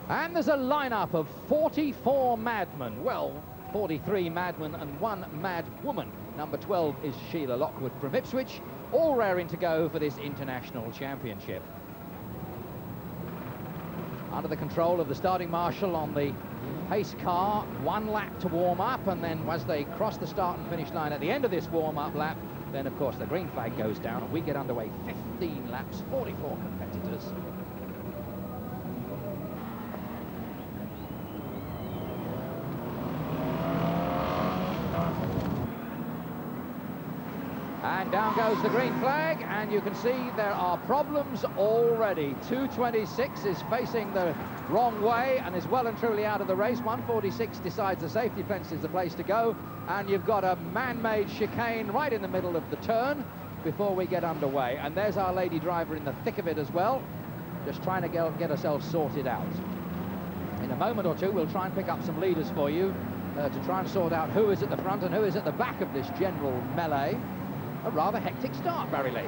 And there's a lineup of 44 madmen. Well, 43 madmen and one mad woman. Number 12 is Sheila Lockwood from Ipswich, all raring to go for this international championship. Under the control of the starting marshal on the pace car, 1 lap to warm up, and then as they cross the start and finish line at the end of this warm-up lap, then of course the green flag goes down and we get underway. 15 laps, 44 competitors. And down goes the green flag, and you can see there are problems already. 226 is facing the wrong way and is well and truly out of the race. 146 decides the safety fence is the place to go, and you've got a man-made chicane right in the middle of the turn before we get underway. And there's our lady driver in the thick of it as well, just trying to get herself sorted out. In a moment or two, we'll try and pick up some leaders for you to try and sort out who is at the front and who is at the back of this general melee. A rather hectic start, Barry Lee.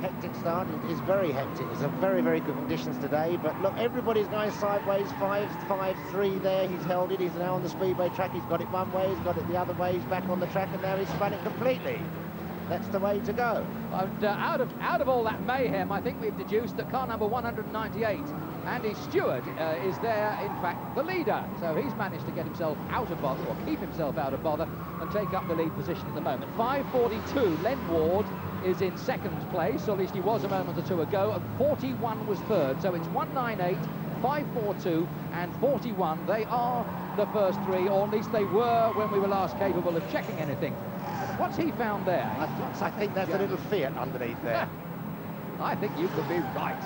Hectic start, it is very hectic. It's a very, very good conditions today, but look, everybody's going sideways. 5-5-3 there, he's held it, he's now on the speedway track, he's got it one way, he's got it the other way, he's back on the track, and now he's spun it completely. That's the way to go. And out of all that mayhem, I think we've deduced that car number 198, Andy Stewart, is there, in fact, the leader. So he's managed to get himself out of bother, or keep himself out of bother, and take up the lead position at the moment. 5:42, Len Ward is in second place, or at least he was a moment or two ago, and 41 was third. So it's 198, 5:42, and 41. They are the first three, or at least they were when we were last capable of checking anything. What's he found there? I think that's a little Fiat underneath there. I think you could be right.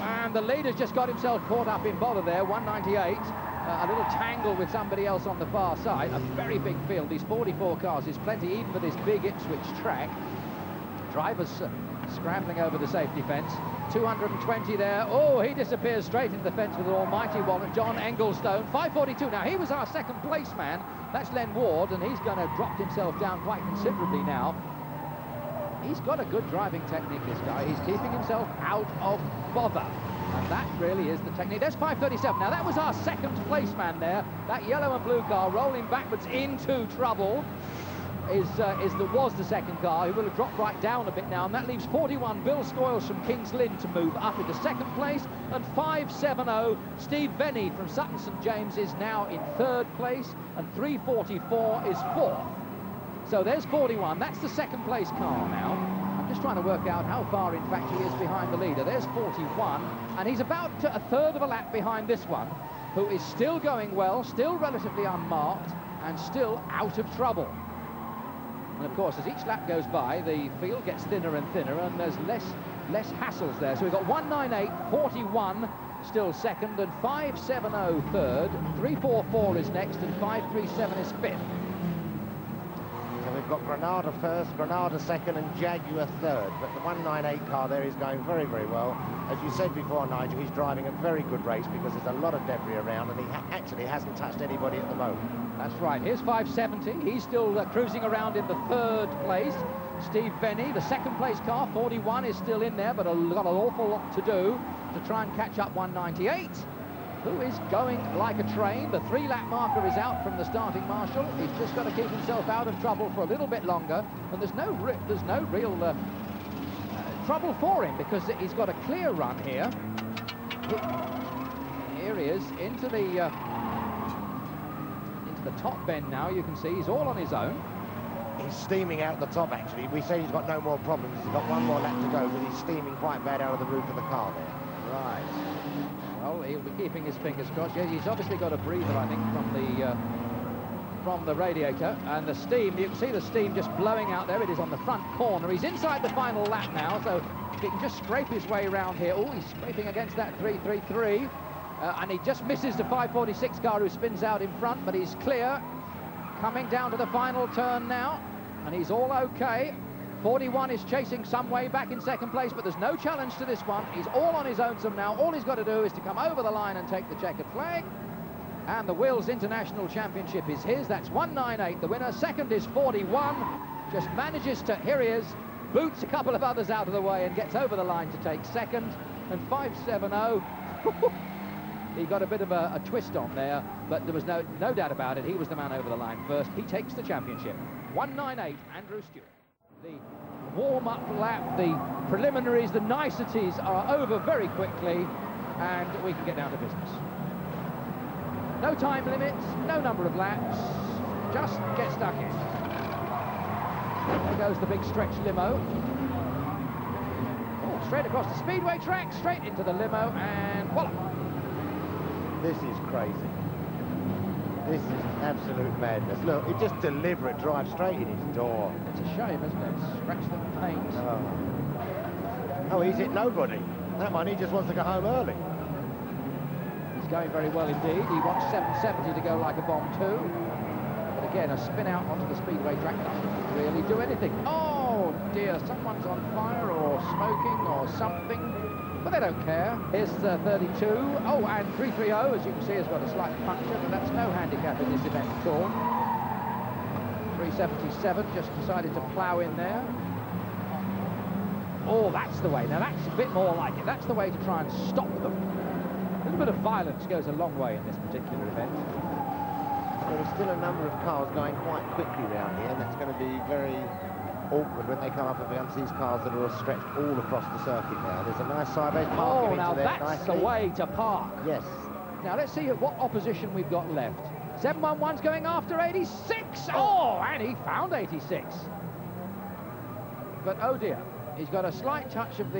And the leader's just got himself caught up in bother there, 198. A little tangle with somebody else on the far side. A very big field. These 44 cars is plenty even for this big Ipswich track. Drivers scrambling over the safety fence. 220 there. Oh, he disappears straight into the fence with an almighty wallet. John Engelstone, 5:42. Now, he was our second place man. That's Len Ward, and he's going to drop himself down quite considerably now. He's got a good driving technique, this guy. He's keeping himself out of bother. And that really is the technique. There's 5:37. Now, that was our second place man there. That yellow and blue car rolling backwards into trouble was the second car. He will have dropped right down a bit now, and that leaves 41, Bill Scoyles from Kings Lynn, to move up into second place, and 5:70, Steve Venny from Sutton St James is now in third place, and 3:44 is fourth. So there's 41. That's the second place car now. I'm just trying to work out how far, in fact, he is behind the leader. There's 41, and he's about a third of a lap behind this one, who is still going well, still relatively unmarked, and still out of trouble. And of course, as each lap goes by, the field gets thinner and thinner, and there's less hassles there. So we've got 198, 41 still second, and 5:70 third, 3:44 is next, and 5:37 is fifth. So we've got Granada first, Granada second, and Jaguar third. But the 198 car there is going very, very well. As you said before, Nigel, he's driving a very good race because there's a lot of debris around, and he actually hasn't touched anybody at the moment. That's right. Here's 5:70. He's still cruising around in the third place. Steve Venny, the second place car, 41, is still in there, but got an awful lot to do to try and catch up 198, who is going like a train. The 3-lap marker is out from the starting marshal. He's just got to keep himself out of trouble for a little bit longer, and there's no real trouble for him because he's got a clear run here. Here he is into the top bend now. You can see he's all on his own. He's steaming out the top, actually. We say he's got no more problems. He's got one more lap to go, but he's steaming quite bad out of the roof of the car there. Right. Well, he'll be keeping his fingers crossed. Yes, he's obviously got a breather, I think, from the radiator, and the steam. You can see the steam just blowing out there. It is on the front corner. He's inside the final lap now, so he can just scrape his way around here. Oh, he's scraping against that 333. And he just misses the 5:46 car who spins out in front, but he's clear. Coming down to the final turn now, and he's all okay. 41 is chasing some way back in second place, but there's no challenge to this one. He's all on his own now. All he's got to do is to come over the line and take the checkered flag. And the Wills International Championship is his. That's 198, the winner. Second is 41. Just manages to, here he is, boots a couple of others out of the way and gets over the line to take second. And 570. He got a bit of a twist on there, but there was no doubt about it. He was the man over the line first. He takes the championship. 198, Andrew Stewart. The warm-up lap, the preliminaries, the niceties are over very quickly, and we can get down to business. No time limits, no number of laps, just get stuck in. There goes the big stretch limo. Oh, straight across the speedway track, straight into the limo, and voila. This is crazy. This is absolute madness. Look, it just deliberate drive straight in his door. It's a shame, isn't it? Scratch the paint. Oh, he's hit nobody. That one, he just wants to go home early. He's going very well indeed. He wants 770 to go like a bomb too. But again, a spin out onto the speedway track doesn't really do anything. Oh dear, someone's on fire or smoking or something. But they don't care. Here's 32. Oh, and 330, as you can see, has got a slight puncture, but that's no handicap in this event at all. 377 just decided to plough in there. Oh, that's the way. Now, that's a bit more like it. That's the way to try and stop them. A little bit of violence goes a long way in this particular event. There are still a number of cars going quite quickly round here, and that's going to be very awkward when they come up against these cars that are stretched all across the circuit now. There's a nice sideways park into now there that's nicely. the way to park. Yes. Now let's see what opposition we've got left. 711's going after 86. Oh, and he found 86. But oh dear, he's got a slight touch of the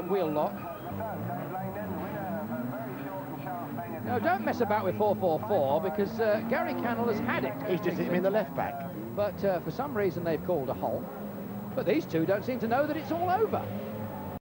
wheel lock. No, don't mess about with 444 because Gary Cannell has had it. He's just hit him in the left back. But for some reason they've called a halt. But these two don't seem to know that it's all over.